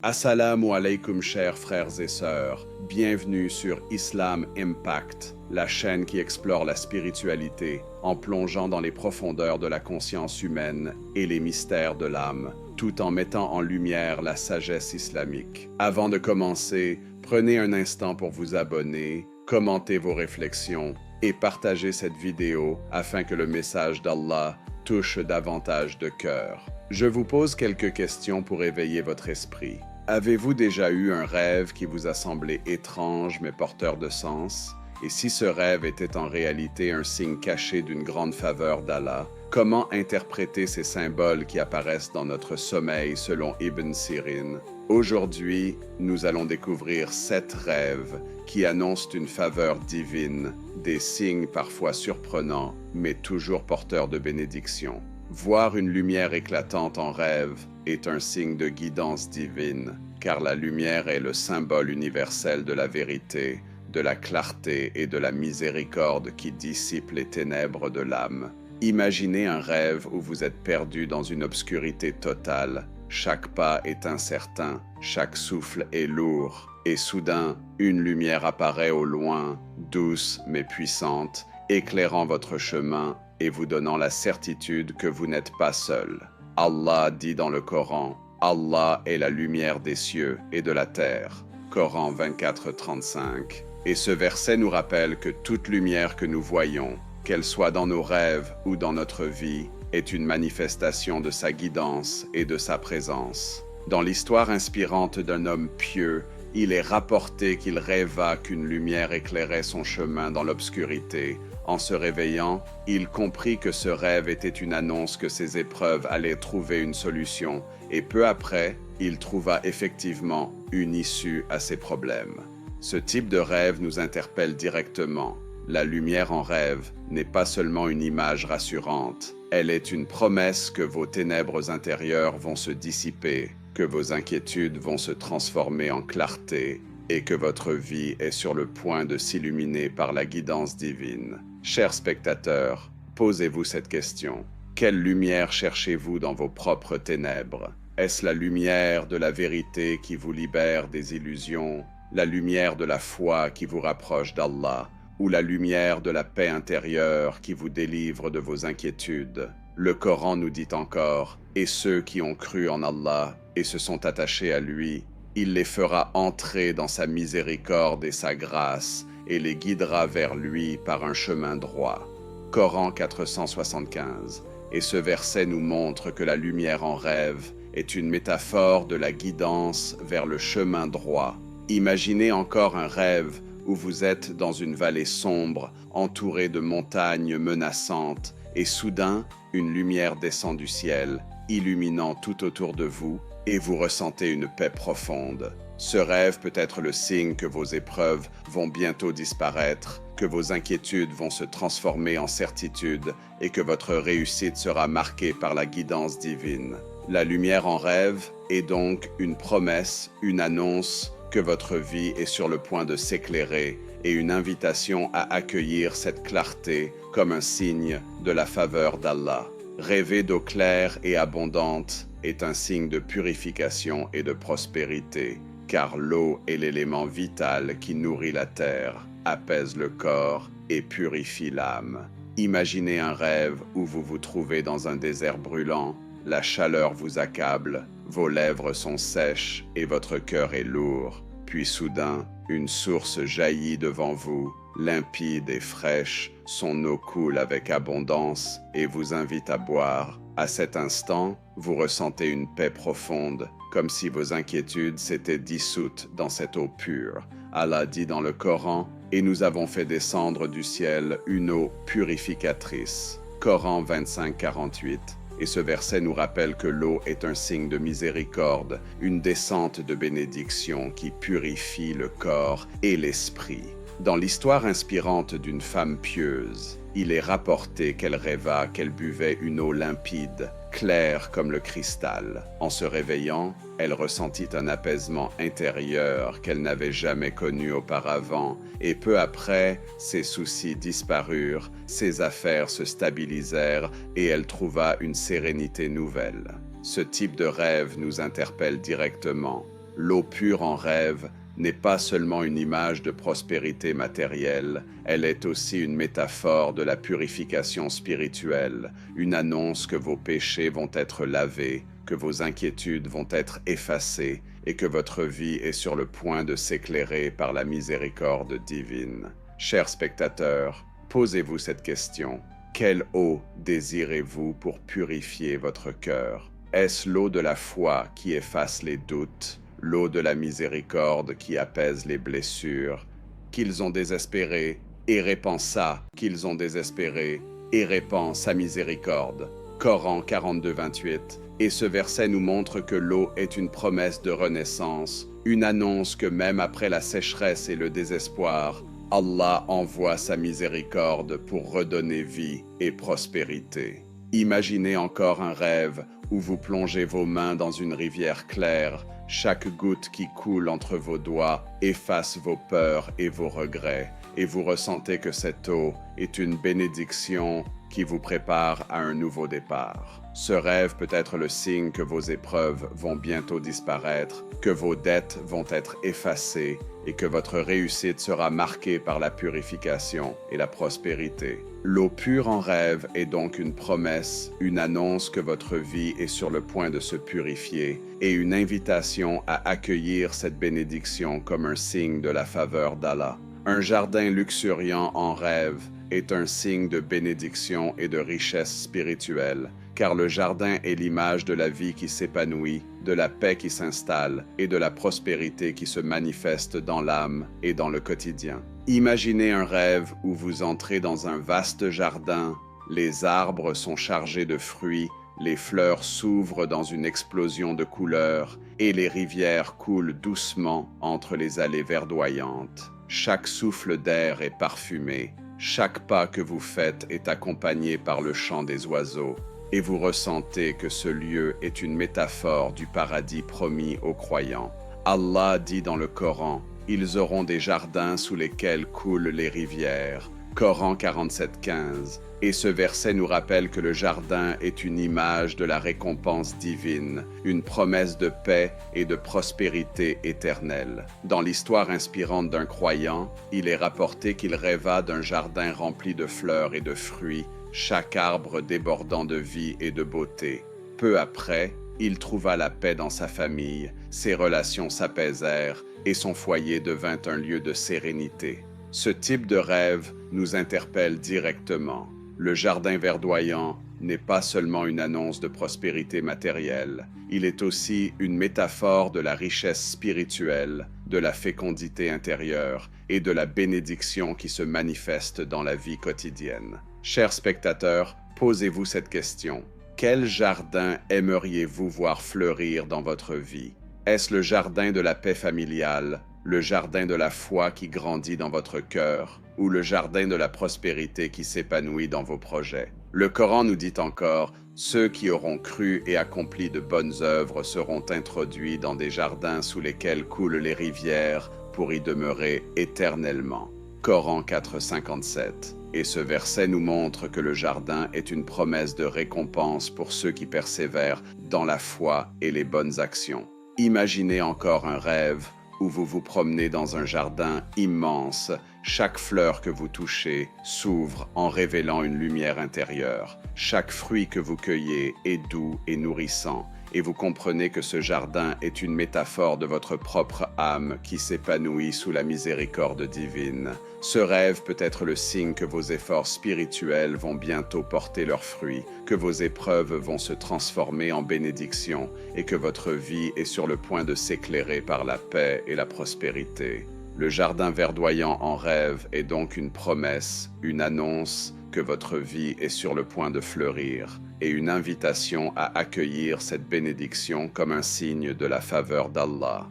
Assalamu alaikum chers frères et sœurs, bienvenue sur Islam Impact, la chaîne qui explore la spiritualité en plongeant dans les profondeurs de la conscience humaine et les mystères de l'âme, tout en mettant en lumière la sagesse islamique. Avant de commencer, prenez un instant pour vous abonner, commentez vos réflexions et partagez cette vidéo afin que le message d'Allah touche davantage de cœurs. Je vous pose quelques questions pour éveiller votre esprit. Avez-vous déjà eu un rêve qui vous a semblé étrange mais porteur de sens? Et si ce rêve était en réalité un signe caché d'une grande faveur d'Allah, comment interpréter ces symboles qui apparaissent dans notre sommeil selon Ibn Sirin? Aujourd'hui, nous allons découvrir 7 rêves qui annoncent une faveur divine, des signes parfois surprenants, mais toujours porteurs de bénédiction. Voir une lumière éclatante en rêve est un signe de guidance divine, car la lumière est le symbole universel de la vérité, de la clarté et de la miséricorde qui dissipe les ténèbres de l'âme. Imaginez un rêve où vous êtes perdu dans une obscurité totale. Chaque pas est incertain, chaque souffle est lourd, et soudain, une lumière apparaît au loin, douce mais puissante, éclairant votre chemin et vous donnant la certitude que vous n'êtes pas seul. Allah dit dans le Coran, « Allah est la lumière des cieux et de la terre » Coran 24:35. Et ce verset nous rappelle que toute lumière que nous voyons, qu'elle soit dans nos rêves ou dans notre vie, est une manifestation de sa guidance et de sa présence. Dans l'histoire inspirante d'un homme pieux, il est rapporté qu'il rêva qu'une lumière éclairait son chemin dans l'obscurité. En se réveillant, il comprit que ce rêve était une annonce que ses épreuves allaient trouver une solution, et peu après, il trouva effectivement une issue à ses problèmes. Ce type de rêve nous interpelle directement. La lumière en rêve n'est pas seulement une image rassurante, elle est une promesse que vos ténèbres intérieures vont se dissiper, que vos inquiétudes vont se transformer en clarté, et que votre vie est sur le point de s'illuminer par la guidance divine. Chers spectateurs, posez-vous cette question. Quelle lumière cherchez-vous dans vos propres ténèbres? Est-ce la lumière de la vérité qui vous libère des illusions, la lumière de la foi qui vous rapproche d'Allah, ou la lumière de la paix intérieure qui vous délivre de vos inquiétudes? Le Coran nous dit encore, « Et ceux qui ont cru en Allah et se sont attachés à lui, il les fera entrer dans sa miséricorde et sa grâce, et les guidera vers lui par un chemin droit. » Coran 475. Et ce verset nous montre que la lumière en rêve est une métaphore de la guidance vers le chemin droit. Imaginez encore un rêve où vous êtes dans une vallée sombre, entourée de montagnes menaçantes, et soudain, une lumière descend du ciel, illuminant tout autour de vous, et vous ressentez une paix profonde. Ce rêve peut être le signe que vos épreuves vont bientôt disparaître, que vos inquiétudes vont se transformer en certitude et que votre réussite sera marquée par la guidance divine. La lumière en rêve est donc une promesse, une annonce que votre vie est sur le point de s'éclairer et une invitation à accueillir cette clarté comme un signe de la faveur d'Allah. Rêver d'eau claire et abondante est un signe de purification et de prospérité, car l'eau est l'élément vital qui nourrit la terre, apaise le corps et purifie l'âme. Imaginez un rêve où vous vous trouvez dans un désert brûlant, la chaleur vous accable, vos lèvres sont sèches et votre cœur est lourd. Puis soudain, une source jaillit devant vous, limpide et fraîche, son eau coule avec abondance et vous invite à boire. À cet instant, vous ressentez une paix profonde, comme si vos inquiétudes s'étaient dissoutes dans cette eau pure. Allah dit dans le Coran, « Et nous avons fait descendre du ciel une eau purificatrice. » Coran 25:48. Et ce verset nous rappelle que l'eau est un signe de miséricorde, une descente de bénédiction qui purifie le corps et l'esprit. Dans l'histoire inspirante d'une femme pieuse, il est rapporté qu'elle rêva qu'elle buvait une eau limpide, claire comme le cristal. En se réveillant, elle ressentit un apaisement intérieur qu'elle n'avait jamais connu auparavant, et peu après, ses soucis disparurent, ses affaires se stabilisèrent et elle trouva une sérénité nouvelle. Ce type de rêve nous interpelle directement. L'eau pure en rêve n'est pas seulement une image de prospérité matérielle, elle est aussi une métaphore de la purification spirituelle, une annonce que vos péchés vont être lavés, que vos inquiétudes vont être effacées et que votre vie est sur le point de s'éclairer par la miséricorde divine. Chers spectateurs, posez-vous cette question. Quelle eau désirez-vous pour purifier votre cœur? Est-ce l'eau de la foi qui efface les doutes, l'eau de la miséricorde qui apaise les blessures? Qu'ils ont désespéré, et répand ça, qu'ils ont désespéré, et répand sa miséricorde. Coran 42, 28. Et ce verset nous montre que l'eau est une promesse de renaissance, une annonce que même après la sécheresse et le désespoir, Allah envoie sa miséricorde pour redonner vie et prospérité. Imaginez encore un rêve où vous plongez vos mains dans une rivière claire, chaque goutte qui coule entre vos doigts efface vos peurs et vos regrets, et vous ressentez que cette eau est une bénédiction qui vous prépare à un nouveau départ. Ce rêve peut être le signe que vos épreuves vont bientôt disparaître, que vos dettes vont être effacées et que votre réussite sera marquée par la purification et la prospérité. L'eau pure en rêve est donc une promesse, une annonce que votre vie est sur le point de se purifier et une invitation à accueillir cette bénédiction comme un signe de la faveur d'Allah. Un jardin luxuriant en rêve est un signe de bénédiction et de richesse spirituelle, car le jardin est l'image de la vie qui s'épanouit, de la paix qui s'installe et de la prospérité qui se manifeste dans l'âme et dans le quotidien. Imaginez un rêve où vous entrez dans un vaste jardin, les arbres sont chargés de fruits, les fleurs s'ouvrent dans une explosion de couleurs et les rivières coulent doucement entre les allées verdoyantes. Chaque souffle d'air est parfumé, chaque pas que vous faites est accompagné par le chant des oiseaux, et vous ressentez que ce lieu est une métaphore du paradis promis aux croyants. Allah dit dans le Coran, « Ils auront des jardins sous lesquels coulent les rivières ». Coran 47, 15. Et ce verset nous rappelle que le jardin est une image de la récompense divine, une promesse de paix et de prospérité éternelle. Dans l'histoire inspirante d'un croyant, il est rapporté qu'il rêva d'un jardin rempli de fleurs et de fruits, chaque arbre débordant de vie et de beauté. Peu après, il trouva la paix dans sa famille, ses relations s'apaisèrent et son foyer devint un lieu de sérénité. Ce type de rêve nous interpelle directement. Le jardin verdoyant n'est pas seulement une annonce de prospérité matérielle, il est aussi une métaphore de la richesse spirituelle, de la fécondité intérieure et de la bénédiction qui se manifeste dans la vie quotidienne. Chers spectateurs, posez-vous cette question. Quel jardin aimeriez-vous voir fleurir dans votre vie? Est-ce le jardin de la paix familiale, le jardin de la foi qui grandit dans votre cœur, ou le jardin de la prospérité qui s'épanouit dans vos projets? Le Coran nous dit encore, « Ceux qui auront cru et accompli de bonnes œuvres seront introduits dans des jardins sous lesquels coulent les rivières pour y demeurer éternellement. » Coran 4, 57. Et ce verset nous montre que le jardin est une promesse de récompense pour ceux qui persévèrent dans la foi et les bonnes actions. Imaginez encore un rêve où vous vous promenez dans un jardin immense, chaque fleur que vous touchez s'ouvre en révélant une lumière intérieure. Chaque fruit que vous cueillez est doux et nourrissant, et vous comprenez que ce jardin est une métaphore de votre propre âme qui s'épanouit sous la miséricorde divine. Ce rêve peut être le signe que vos efforts spirituels vont bientôt porter leurs fruits, que vos épreuves vont se transformer en bénédictions et que votre vie est sur le point de s'éclairer par la paix et la prospérité. Le jardin verdoyant en rêve est donc une promesse, une annonce que votre vie est sur le point de fleurir et une invitation à accueillir cette bénédiction comme un signe de la faveur d'Allah.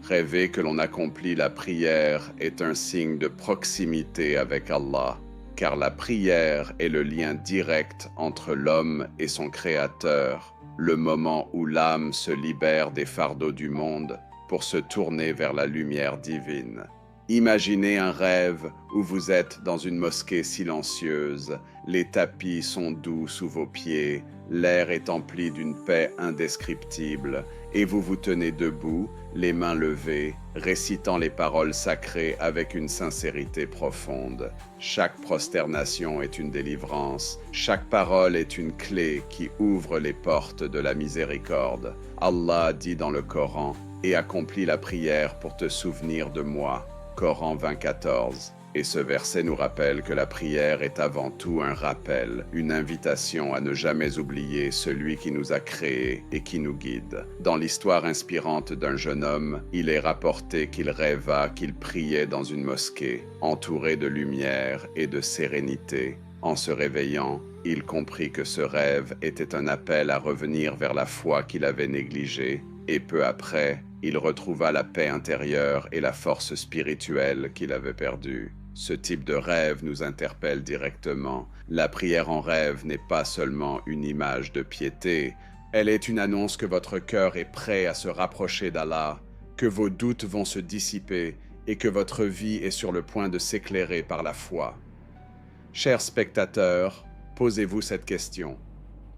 Rêver que l'on accomplit la prière est un signe de proximité avec Allah, car la prière est le lien direct entre l'homme et son Créateur, le moment où l'âme se libère des fardeaux du monde pour se tourner vers la lumière divine. Imaginez un rêve où vous êtes dans une mosquée silencieuse, les tapis sont doux sous vos pieds, l'air est empli d'une paix indescriptible, et vous vous tenez debout, les mains levées, récitant les paroles sacrées avec une sincérité profonde. Chaque prosternation est une délivrance, chaque parole est une clé qui ouvre les portes de la miséricorde. Allah dit dans le Coran, « Et accomplis la prière pour te souvenir de moi » Coran 20:14. Et ce verset nous rappelle que la prière est avant tout un rappel, une invitation à ne jamais oublier celui qui nous a créés et qui nous guide. Dans l'histoire inspirante d'un jeune homme, il est rapporté qu'il rêva qu'il priait dans une mosquée, entouré de lumière et de sérénité. En se réveillant, il comprit que ce rêve était un appel à revenir vers la foi qu'il avait négligée, et peu après, il retrouva la paix intérieure et la force spirituelle qu'il avait perdue. Ce type de rêve nous interpelle directement. La prière en rêve n'est pas seulement une image de piété, elle est une annonce que votre cœur est prêt à se rapprocher d'Allah, que vos doutes vont se dissiper et que votre vie est sur le point de s'éclairer par la foi. Chers spectateurs, posez-vous cette question.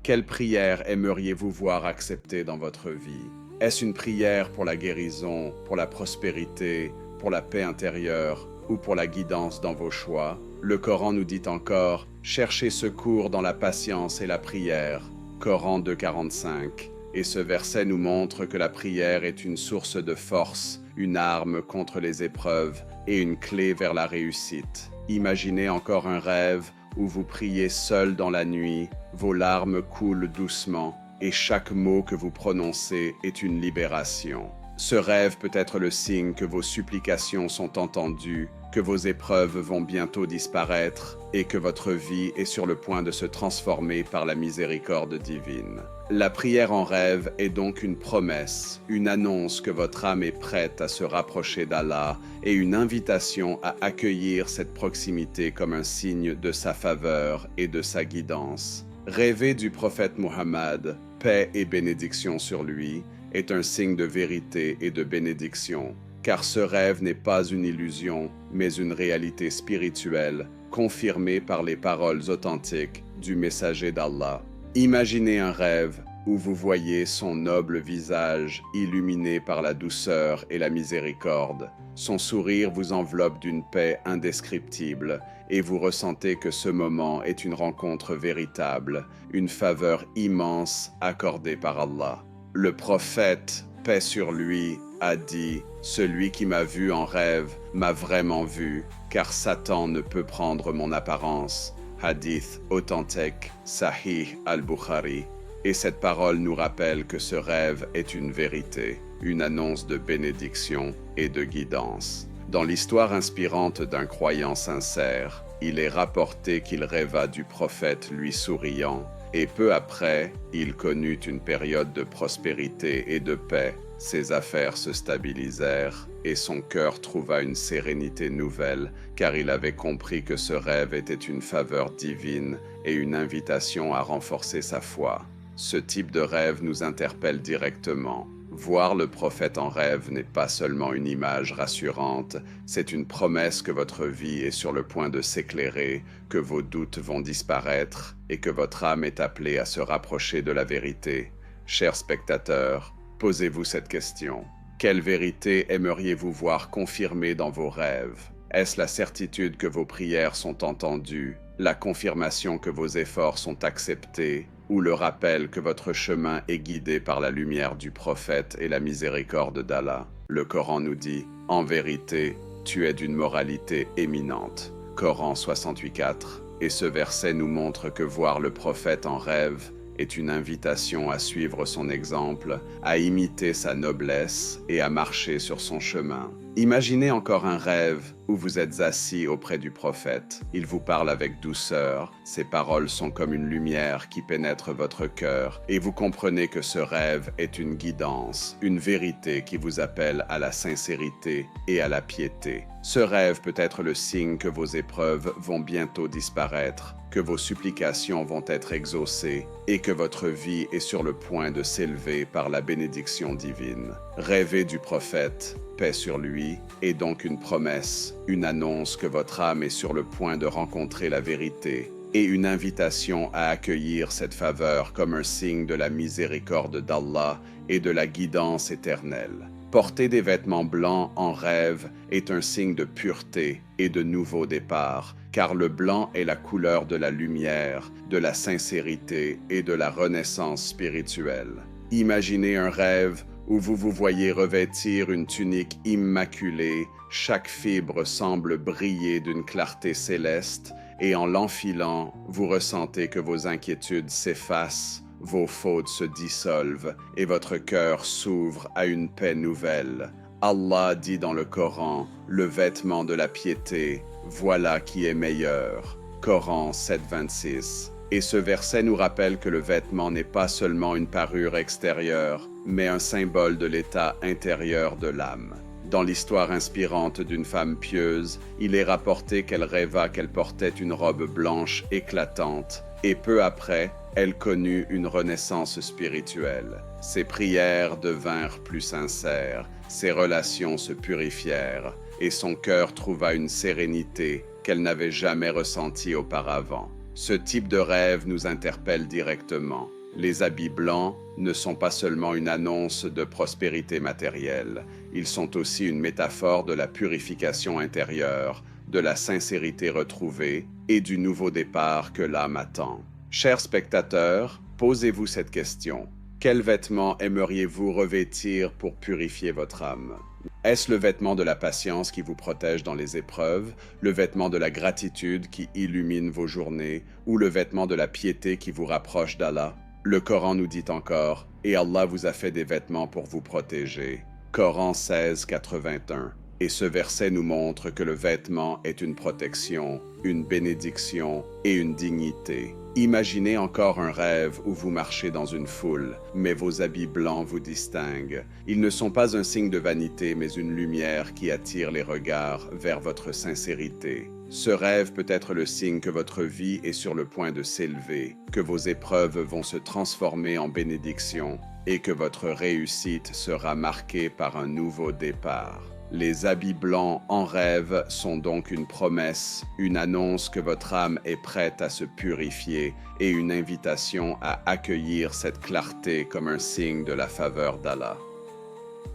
Quelle prière aimeriez-vous voir acceptée dans votre vie? Est-ce une prière pour la guérison, pour la prospérité, pour la paix intérieure ou pour la guidance dans vos choix? Le Coran nous dit encore « Cherchez secours dans la patience et la prière » Coran 2:45. Et ce verset nous montre que la prière est une source de force, une arme contre les épreuves et une clé vers la réussite. Imaginez encore un rêve où vous priez seul dans la nuit, vos larmes coulent doucement et chaque mot que vous prononcez est une libération. Ce rêve peut être le signe que vos supplications sont entendues, que vos épreuves vont bientôt disparaître et que votre vie est sur le point de se transformer par la miséricorde divine. La prière en rêve est donc une promesse, une annonce que votre âme est prête à se rapprocher d'Allah et une invitation à accueillir cette proximité comme un signe de sa faveur et de sa guidance. Rêver du prophète Muhammad, paix et bénédiction sur lui, est un signe de vérité et de bénédiction, car ce rêve n'est pas une illusion, mais une réalité spirituelle, confirmée par les paroles authentiques du messager d'Allah. Imaginez un rêve où vous voyez son noble visage illuminé par la douceur et la miséricorde. Son sourire vous enveloppe d'une paix indescriptible et vous ressentez que ce moment est une rencontre véritable, une faveur immense accordée par Allah. Le prophète, paix sur lui, a dit « Celui qui m'a vu en rêve m'a vraiment vu, car Satan ne peut prendre mon apparence. » Hadith authentique, Sahih al-Bukhari. Et cette parole nous rappelle que ce rêve est une vérité, une annonce de bénédiction et de guidance. Dans l'histoire inspirante d'un croyant sincère, il est rapporté qu'il rêva du prophète lui souriant, et peu après, il connut une période de prospérité et de paix. Ses affaires se stabilisèrent et son cœur trouva une sérénité nouvelle, car il avait compris que ce rêve était une faveur divine et une invitation à renforcer sa foi. Ce type de rêve nous interpelle directement. Voir le prophète en rêve n'est pas seulement une image rassurante, c'est une promesse que votre vie est sur le point de s'éclairer, que vos doutes vont disparaître et que votre âme est appelée à se rapprocher de la vérité. Chers spectateurs, posez-vous cette question. Quelle vérité aimeriez-vous voir confirmée dans vos rêves? Est-ce la certitude que vos prières sont entendues, la confirmation que vos efforts sont acceptés, ou le rappel que votre chemin est guidé par la lumière du prophète et la miséricorde d'Allah? Le Coran nous dit « En vérité, tu es d'une moralité éminente » Coran 68:4. Et ce verset nous montre que voir le prophète en rêve est une invitation à suivre son exemple, à imiter sa noblesse et à marcher sur son chemin. Imaginez encore un rêve où vous êtes assis auprès du prophète. Il vous parle avec douceur, ses paroles sont comme une lumière qui pénètre votre cœur et vous comprenez que ce rêve est une guidance, une vérité qui vous appelle à la sincérité et à la piété. Ce rêve peut être le signe que vos épreuves vont bientôt disparaître, que vos supplications vont être exaucées et que votre vie est sur le point de s'élever par la bénédiction divine. Rêver du prophète, paix sur lui, est donc une promesse, une annonce que votre âme est sur le point de rencontrer la vérité et une invitation à accueillir cette faveur comme un signe de la miséricorde d'Allah et de la guidance éternelle. Porter des vêtements blancs en rêve est un signe de pureté et de nouveau départ, car le blanc est la couleur de la lumière, de la sincérité et de la renaissance spirituelle. Imaginez un rêve où vous vous voyez revêtir une tunique immaculée, chaque fibre semble briller d'une clarté céleste, et en l'enfilant, vous ressentez que vos inquiétudes s'effacent, vos fautes se dissolvent et votre cœur s'ouvre à une paix nouvelle. Allah dit dans le Coran, le vêtement de la piété, voilà qui est meilleur. Coran 7,26. Et ce verset nous rappelle que le vêtement n'est pas seulement une parure extérieure, mais un symbole de l'état intérieur de l'âme. Dans l'histoire inspirante d'une femme pieuse, il est rapporté qu'elle rêva qu'elle portait une robe blanche éclatante, et peu après, elle connut une renaissance spirituelle. Ses prières devinrent plus sincères, ses relations se purifièrent, et son cœur trouva une sérénité qu'elle n'avait jamais ressentie auparavant. Ce type de rêve nous interpelle directement. Les habits blancs ne sont pas seulement une annonce de prospérité matérielle, ils sont aussi une métaphore de la purification intérieure, de la sincérité retrouvée et du nouveau départ que l'âme attend. Chers spectateurs, posez-vous cette question. Quel vêtement aimeriez-vous revêtir pour purifier votre âme? Est-ce le vêtement de la patience qui vous protège dans les épreuves, le vêtement de la gratitude qui illumine vos journées, ou le vêtement de la piété qui vous rapproche d'Allah? Le Coran nous dit encore, « Et Allah vous a fait des vêtements pour vous protéger » Coran 16:81. Et ce verset nous montre que le vêtement est une protection, une bénédiction et une dignité. Imaginez encore un rêve où vous marchez dans une foule, mais vos habits blancs vous distinguent. Ils ne sont pas un signe de vanité, mais une lumière qui attire les regards vers votre sincérité. Ce rêve peut être le signe que votre vie est sur le point de s'élever, que vos épreuves vont se transformer en bénédiction et que votre réussite sera marquée par un nouveau départ. Les habits blancs en rêve sont donc une promesse, une annonce que votre âme est prête à se purifier et une invitation à accueillir cette clarté comme un signe de la faveur d'Allah.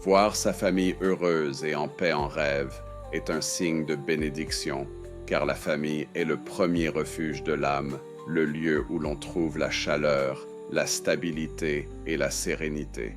Voir sa famille heureuse et en paix en rêve est un signe de bénédiction, car la famille est le premier refuge de l'âme, le lieu où l'on trouve la chaleur, la stabilité et la sérénité.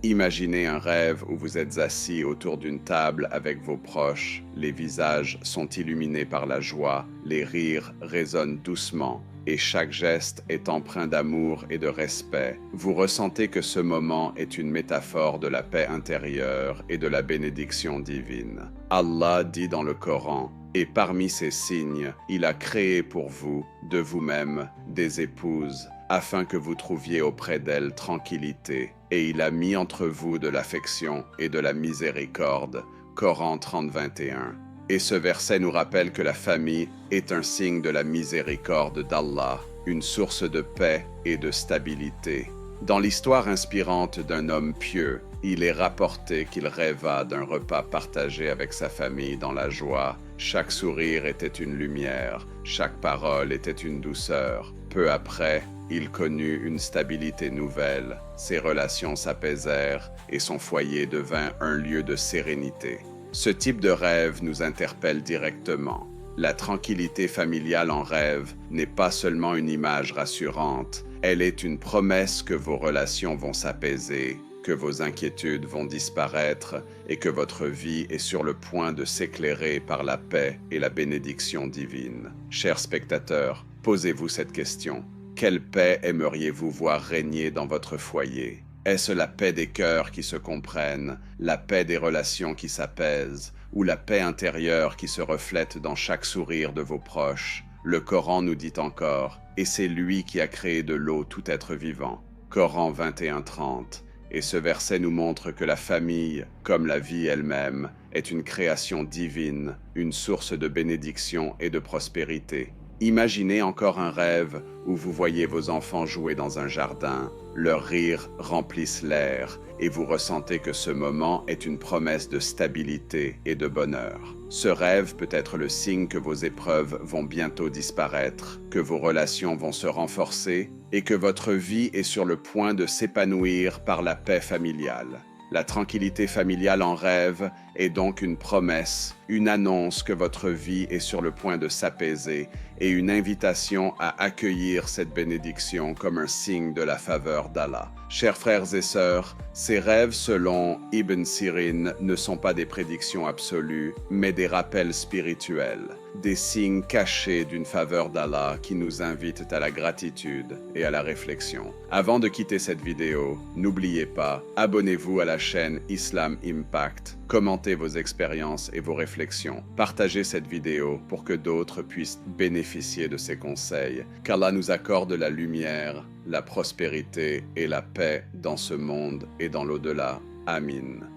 Imaginez un rêve où vous êtes assis autour d'une table avec vos proches, les visages sont illuminés par la joie, les rires résonnent doucement et chaque geste est empreint d'amour et de respect. Vous ressentez que ce moment est une métaphore de la paix intérieure et de la bénédiction divine. Allah dit dans le Coran, « Et parmi ces signes, il a créé pour vous, de vous-même, des épouses, afin que vous trouviez auprès d'elles tranquillité, et il a mis entre vous de l'affection et de la miséricorde. » Coran 30:21. Et ce verset nous rappelle que la famille est un signe de la miséricorde d'Allah, une source de paix et de stabilité. Dans l'histoire inspirante d'un homme pieux, il est rapporté qu'il rêva d'un repas partagé avec sa famille dans la joie. Chaque sourire était une lumière, chaque parole était une douceur. Peu après, il connut une stabilité nouvelle, ses relations s'apaisèrent et son foyer devint un lieu de sérénité. Ce type de rêve nous interpelle directement. La tranquillité familiale en rêve n'est pas seulement une image rassurante, elle est une promesse que vos relations vont s'apaiser, que vos inquiétudes vont disparaître et que votre vie est sur le point de s'éclairer par la paix et la bénédiction divine. Chers spectateurs, posez-vous cette question. Quelle paix aimeriez-vous voir régner dans votre foyer? Est-ce la paix des cœurs qui se comprennent, la paix des relations qui s'apaisent, ou la paix intérieure qui se reflète dans chaque sourire de vos proches? Le Coran nous dit encore, « Et c'est lui qui a créé de l'eau tout être vivant. » Coran 21:30. Et ce verset nous montre que la famille, comme la vie elle-même, est une création divine, une source de bénédiction et de prospérité. Imaginez encore un rêve où vous voyez vos enfants jouer dans un jardin, leurs rires remplissent l'air, et vous ressentez que ce moment est une promesse de stabilité et de bonheur. Ce rêve peut être le signe que vos épreuves vont bientôt disparaître, que vos relations vont se renforcer et que votre vie est sur le point de s'épanouir par la paix familiale. La tranquillité familiale en rêve est donc une promesse, une annonce que votre vie est sur le point de s'apaiser et une invitation à accueillir cette bénédiction comme un signe de la faveur d'Allah. Chers frères et sœurs, ces rêves selon Ibn Sirin ne sont pas des prédictions absolues, mais des rappels spirituels, des signes cachés d'une faveur d'Allah qui nous invitent à la gratitude et à la réflexion. Avant de quitter cette vidéo, n'oubliez pas, abonnez-vous à la chaîne Islam Impact, commentez vos expériences et vos réflexions, partagez cette vidéo pour que d'autres puissent bénéficier de ces conseils. Qu'Allah nous accorde la lumière, la prospérité et la paix dans ce monde et dans l'au-delà. Amin.